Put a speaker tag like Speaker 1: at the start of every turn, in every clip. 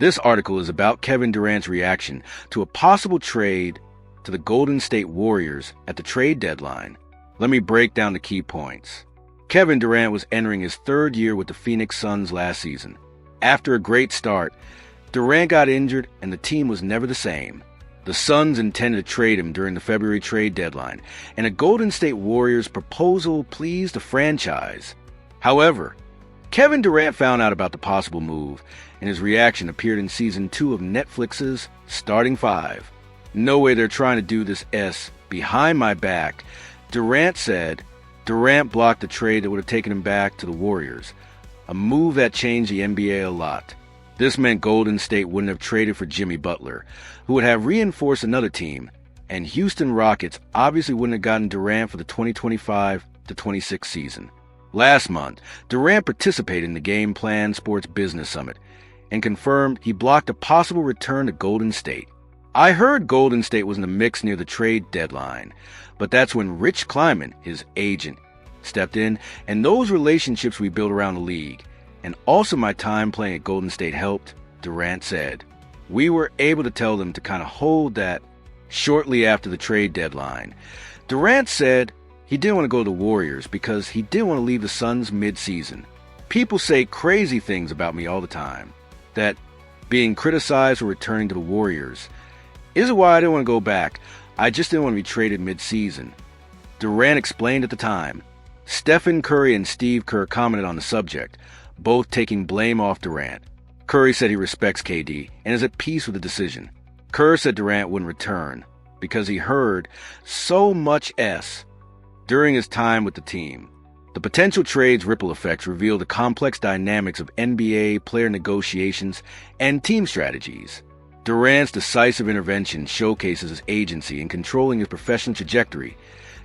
Speaker 1: This article is about Kevin Durant's reaction to a possible trade to the Golden State Warriors at the trade deadline. Let me break down the key points. Kevin Durant was entering his third year with the Phoenix Suns last season. After a great start, Durant got injured and the team was never the same. The Suns intended to trade him during the February trade deadline, and a Golden State Warriors proposal pleased the franchise. However, Kevin Durant found out about the possible move, and his reaction appeared in Season 2 of Netflix's Starting Five. No way they're trying to do this behind my back. Durant said Durant blocked the trade that would have taken him back to the Warriors, a move that changed the NBA a lot. This meant Golden State wouldn't have traded for Jimmy Butler, who would have reinforced another team, and Houston Rockets obviously wouldn't have gotten Durant for the 2025-26 season. Last month, Durant participated in the Game Plan Sports Business Summit and confirmed he blocked a possible return to Golden State. I heard Golden State was in the mix near the trade deadline, but that's when Rich Kleiman, his agent, stepped in, and those relationships we built around the league, and also my time playing at Golden State helped, Durant said. We were able to tell them to kind of hold that shortly after the trade deadline. Durant said he didn't want to go to the Warriors because he didn't want to leave the Suns mid-season. People say crazy things about me all the time, that being criticized for returning to the Warriors isn't why I didn't want to go back. I just didn't want to be traded mid-season. Durant explained at the time. Stephen Curry and Steve Kerr commented on the subject, both taking blame off Durant. Curry said he respects KD and is at peace with the decision. Kerr said Durant wouldn't return because he heard so much during his time with the team. The potential trade's ripple effects reveal the complex dynamics of NBA player negotiations and team strategies. Durant's decisive intervention showcases his agency in controlling his professional trajectory,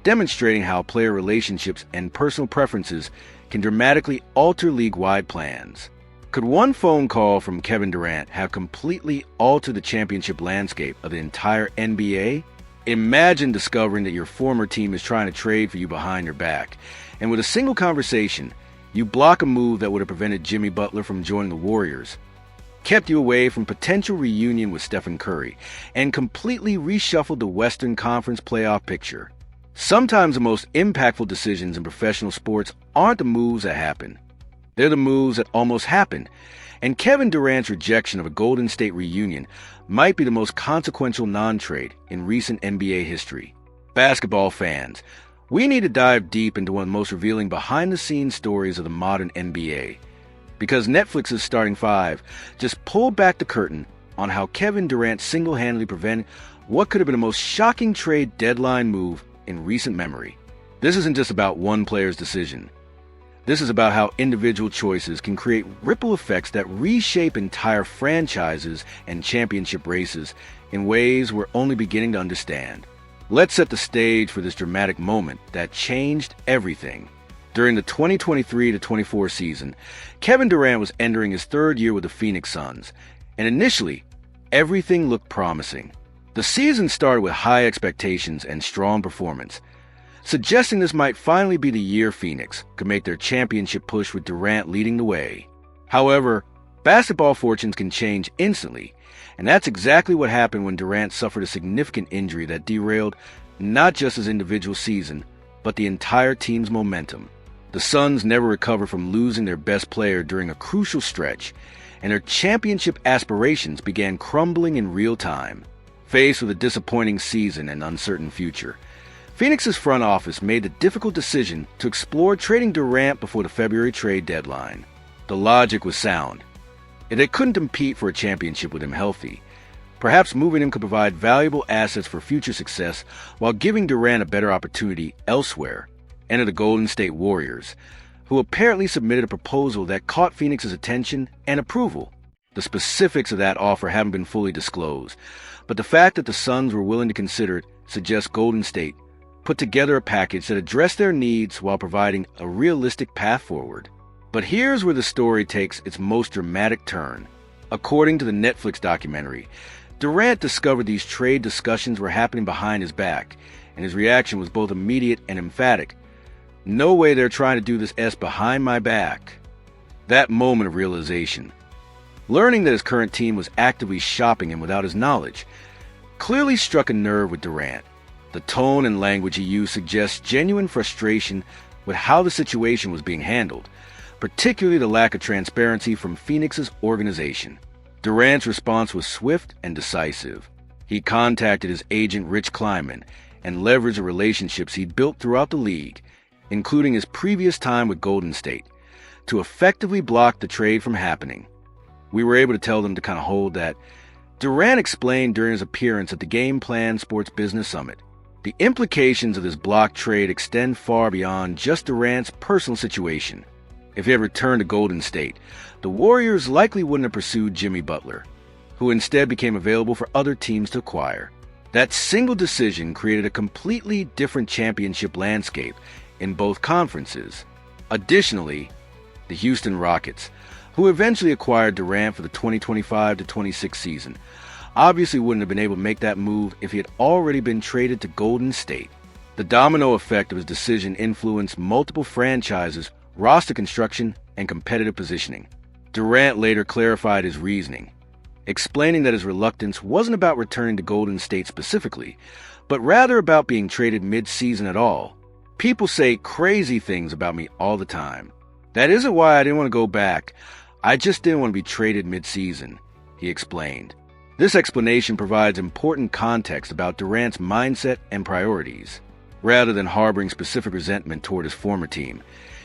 Speaker 1: demonstrating how player relationships and personal preferences can dramatically alter league-wide plans. Could one phone call from Kevin Durant have completely altered the championship landscape of the entire NBA? Imagine discovering that your former team is trying to trade for you behind your back, and with a single conversation, you block a move that would have prevented Jimmy Butler from joining the Warriors, kept you away from potential reunion with Stephen Curry, and completely reshuffled the Western Conference playoff picture. Sometimes the most impactful decisions in professional sports aren't the moves that happen. They're the moves that almost happen, and Kevin Durant's rejection of a Golden State reunion might be the most consequential non-trade in recent NBA history. Basketball fans, we need to dive deep into one of the most revealing behind-the-scenes stories of the modern NBA, because Netflix's Starting Five just pulled back the curtain on how Kevin Durant single-handedly prevented what could have been the most shocking trade deadline move in recent memory. This isn't just about one player's decision. This is about how individual choices can create ripple effects that reshape entire franchises and championship races in ways we're only beginning to understand. Let's set the stage for this dramatic moment that changed everything. During the 2023-24 season, Kevin Durant was entering his third year with the Phoenix Suns, and initially, everything looked promising. The season started with high expectations and strong performance, suggesting this might finally be the year Phoenix could make their championship push with Durant leading the way. However, basketball fortunes can change instantly, and that's exactly what happened when Durant suffered a significant injury that derailed not just his individual season, but the entire team's momentum. The Suns never recovered from losing their best player during a crucial stretch, and their championship aspirations began crumbling in real time. Faced with a disappointing season and uncertain future, Phoenix's front office made the difficult decision to explore trading Durant before the February trade deadline. The logic was sound. If they couldn't compete for a championship with him healthy, perhaps moving him could provide valuable assets for future success while giving Durant a better opportunity elsewhere. Enter the Golden State Warriors, who apparently submitted a proposal that caught Phoenix's attention and approval. The specifics of that offer haven't been fully disclosed, but the fact that the Suns were willing to consider it suggests Golden State put together a package that addressed their needs while providing a realistic path forward. But here's where the story takes its most dramatic turn. According to the Netflix documentary, Durant discovered these trade discussions were happening behind his back, and his reaction was both immediate and emphatic. No way they're trying to do this behind my back. That moment of realization, Learning that his current team was actively shopping him without his knowledge clearly struck a nerve with Durant. The tone and language he used suggests genuine frustration with how the situation was being handled, particularly the lack of transparency from Phoenix's organization. Durant's response was swift and decisive. He contacted his agent Rich Kleiman and leveraged the relationships he'd built throughout the league, including his previous time with Golden State, to effectively block the trade from happening. We were able to tell them to kind of hold that. Durant explained during his appearance at the Game Plan Sports Business Summit. The implications of this block trade extend far beyond just Durant's personal situation. If he had returned to Golden State, the Warriors likely wouldn't have pursued Jimmy Butler, who instead became available for other teams to acquire. That single decision created a completely different championship landscape in both conferences. Additionally, the Houston Rockets, who eventually acquired Durant for the 2025-26 season, obviously wouldn't have been able to make that move if he had already been traded to Golden State. The domino effect of his decision influenced multiple franchises, roster construction, and competitive positioning. Durant later clarified his reasoning, explaining that his reluctance wasn't about returning to Golden State specifically, but rather about being traded mid-season at all. People say crazy things about me all the time. That isn't why I didn't want to go back. I just didn't want to be traded mid-season, he explained. This explanation provides important context about Durant's mindset and priorities. Rather than harboring specific resentment toward his former team,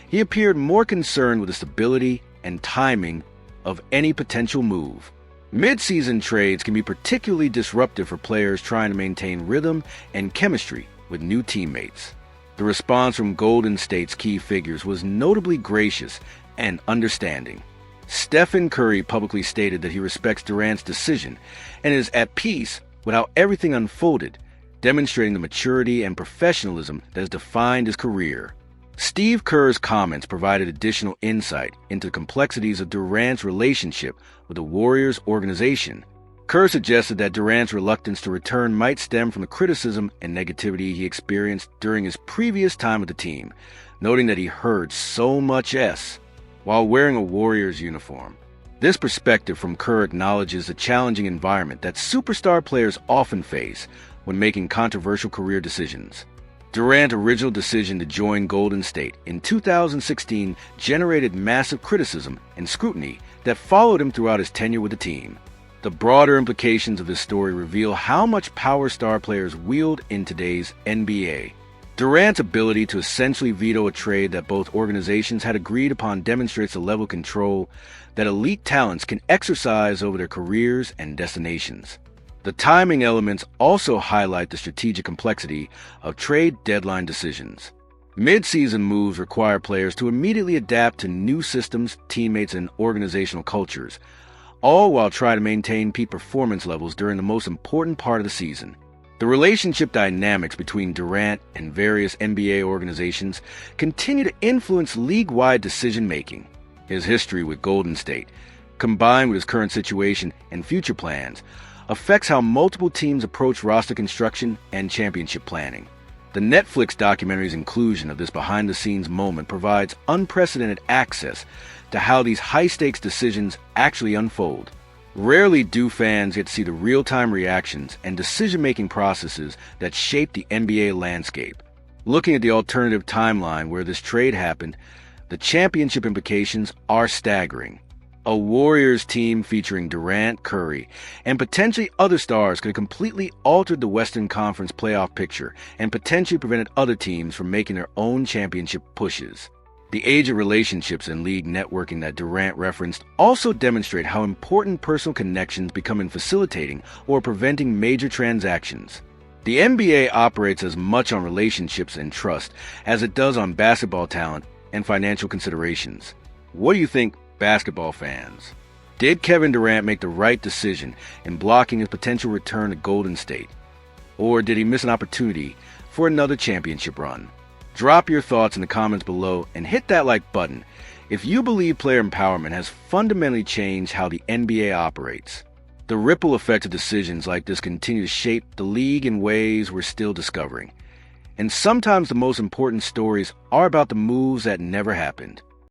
Speaker 1: he appeared more concerned with the stability and timing of any potential move. Mid-season trades can be particularly disruptive for players trying to maintain rhythm and chemistry with new teammates. The response from Golden State's key figures was notably gracious and understanding. Stephen Curry publicly stated that he respects Durant's decision and is at peace with how everything unfolded, demonstrating the maturity and professionalism that has defined his career. Steve Kerr's comments provided additional insight into the complexities of Durant's relationship with the Warriors organization. Kerr suggested that Durant's reluctance to return might stem from the criticism and negativity he experienced during his previous time with the team, noting that he heard so much S while wearing a Warriors uniform. This perspective from Kerr acknowledges the challenging environment that superstar players often face when making controversial career decisions. Durant's original decision to join Golden State in 2016 generated massive criticism and scrutiny that followed him throughout his tenure with the team. The broader implications of this story reveal how much power star players wield in today's NBA. Durant's ability to essentially veto a trade that both organizations had agreed upon demonstrates the level of control that elite talents can exercise over their careers and destinations. The timing elements also highlight the strategic complexity of trade deadline decisions. Mid-season moves require players to immediately adapt to new systems, teammates, and organizational cultures, all while trying to maintain peak performance levels during the most important part of the season. The relationship dynamics between Durant and various NBA organizations continue to influence league-wide decision-making. His history with Golden State, combined with his current situation and future plans, affects how multiple teams approach roster construction and championship planning. The Netflix documentary's inclusion of this behind-the-scenes moment provides unprecedented access to how these high-stakes decisions actually unfold. Rarely do fans get to see the real-time reactions and decision-making processes that shape the NBA landscape. Looking at the alternative timeline where this trade happened, the championship implications are staggering. A Warriors team featuring Durant, Curry, and potentially other stars could have completely altered the Western Conference playoff picture and potentially prevented other teams from making their own championship pushes. The age of relationships and league networking that Durant referenced also demonstrate how important personal connections become in facilitating or preventing major transactions. The NBA operates as much on relationships and trust as it does on basketball talent and financial considerations. What do you think, basketball fans? Did Kevin Durant make the right decision in blocking his potential return to Golden State? Or did he miss an opportunity for another championship run? Drop your thoughts in the comments below and hit that like button if you believe player empowerment has fundamentally changed how the NBA operates. The ripple effect of decisions like this continue to shape the league in ways we're still discovering. And sometimes the most important stories are about the moves that never happened.